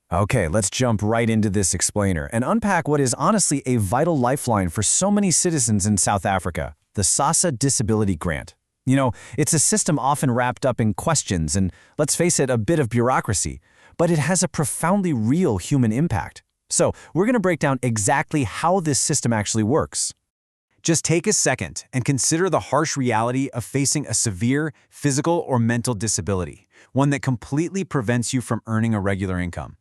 Okay, let's jump right into this explainer and unpack what is honestly a vital lifeline for so many citizens in South Africa, the SASSA Disability Grant. It's a system often wrapped up in questions and, let's face it, a bit of bureaucracy, but it has a profoundly real human impact. So, we're going to break down exactly how this system actually works. Just take a second and consider the harsh reality of facing a severe physical or mental disability, one that completely prevents you from earning a regular income.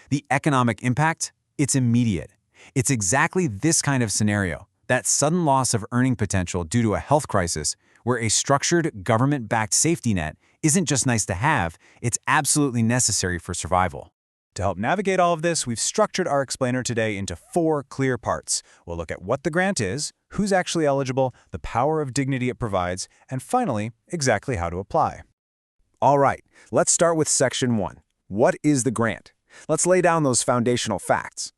The economic impact? It's immediate. It's exactly this kind of scenario, that sudden loss of earning potential due to a health crisis, where a structured, government-backed safety net isn't just nice to have, it's absolutely necessary for survival. To help navigate all of this, we've structured our explainer today into 4 clear parts. We'll look at what the grant is, who's actually eligible, the power of dignity it provides, and finally, exactly how to apply. All right, let's start with Section 1. What is the grant? Let's lay down those foundational facts.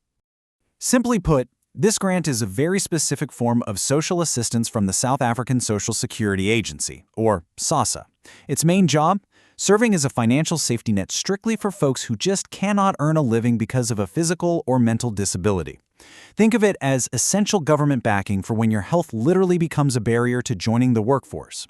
Simply put, this grant is a very specific form of social assistance from the South African Social Security Agency, or SASSA. Its main job? Serving as a financial safety net strictly for folks who just cannot earn a living because of a physical or mental disability. Think of it as essential government backing for when your health literally becomes a barrier to joining the workforce.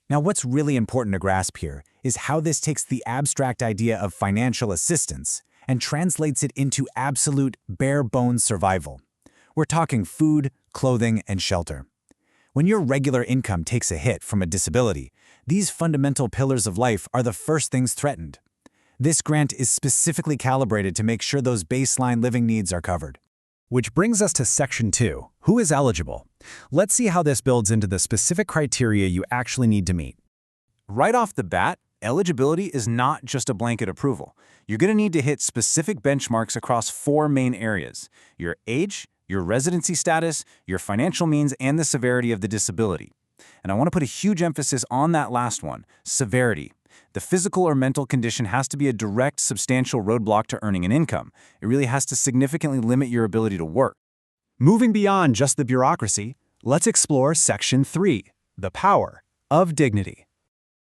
Now, what's really important to grasp here is how this takes the abstract idea of financial assistance and translates it into absolute bare-bones survival. We're talking food, clothing, and shelter. When your regular income takes a hit from a disability, these fundamental pillars of life are the first things threatened. This grant is specifically calibrated to make sure those baseline living needs are covered. Which brings us to Section 2, who is eligible? Let's see how this builds into the specific criteria you actually need to meet. Right off the bat, eligibility is not just a blanket approval. You're going to need to hit specific benchmarks across 4 main areas: your age, your residency status, your financial means, and the severity of the disability. And I want to put a huge emphasis on that last one, severity. The physical or mental condition has to be a direct, substantial roadblock to earning an income. It really has to significantly limit your ability to work. Moving beyond just the bureaucracy, let's explore Section 3, the power of dignity.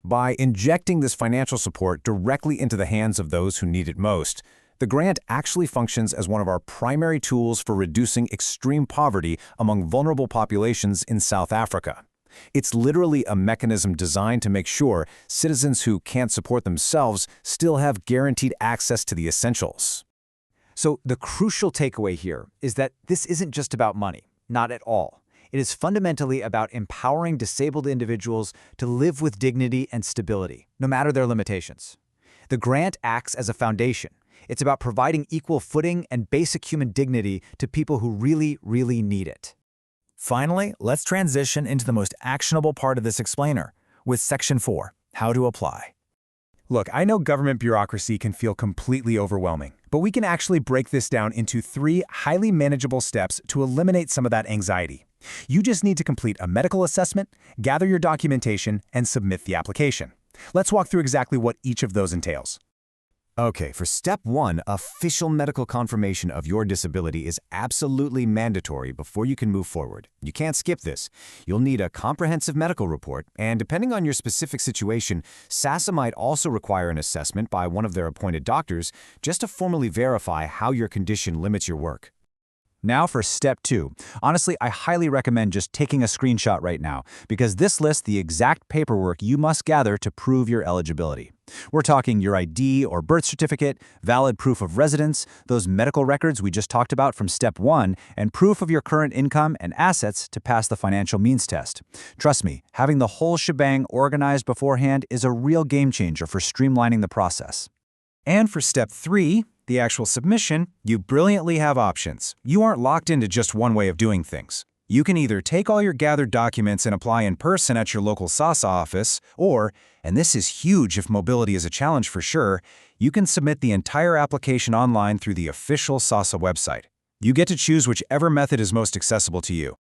By injecting this financial support directly into the hands of those who need it most, the grant actually functions as one of our primary tools for reducing extreme poverty among vulnerable populations in South Africa. It's literally a mechanism designed to make sure citizens who can't support themselves still have guaranteed access to the essentials. So the crucial takeaway here is that this isn't just about money, not at all. It is fundamentally about empowering disabled individuals to live with dignity and stability, no matter their limitations. The grant acts as a foundation. It's about providing equal footing and basic human dignity to people who really, really need it. Finally, let's transition into the most actionable part of this explainer, with Section 4, how to apply. Look, I know government bureaucracy can feel completely overwhelming, but we can actually break this down into 3 highly manageable steps to eliminate some of that anxiety. You just need to complete a medical assessment, gather your documentation, and submit the application. Let's walk through exactly what each of those entails. Okay, for Step 1, official medical confirmation of your disability is absolutely mandatory before you can move forward. You can't skip this. You'll need a comprehensive medical report, and depending on your specific situation, SASSA might also require an assessment by one of their appointed doctors just to formally verify how your condition limits your work. Now for Step 2. Honestly, I highly recommend just taking a screenshot right now, because this lists the exact paperwork you must gather to prove your eligibility. We're talking your ID or birth certificate, valid proof of residence, those medical records we just talked about from Step 1, and proof of your current income and assets to pass the financial means test. Trust me, having the whole shebang organized beforehand is a real game changer for streamlining the process. And for Step 3, the actual submission, you brilliantly have options. You aren't locked into just one way of doing things. You can either take all your gathered documents and apply in person at your local SASSA office, or, and this is huge if mobility is a challenge for sure, you can submit the entire application online through the official SASSA website. You get to choose whichever method is most accessible to you.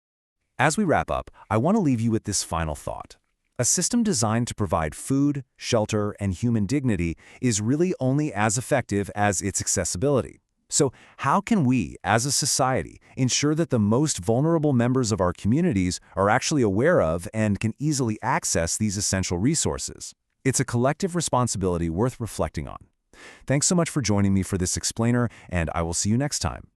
As we wrap up, I want to leave you with this final thought. A system designed to provide food, shelter, and human dignity is really only as effective as its accessibility. So how can we, as a society, ensure that the most vulnerable members of our communities are actually aware of and can easily access these essential resources? It's a collective responsibility worth reflecting on. Thanks so much for joining me for this explainer, and I will see you next time.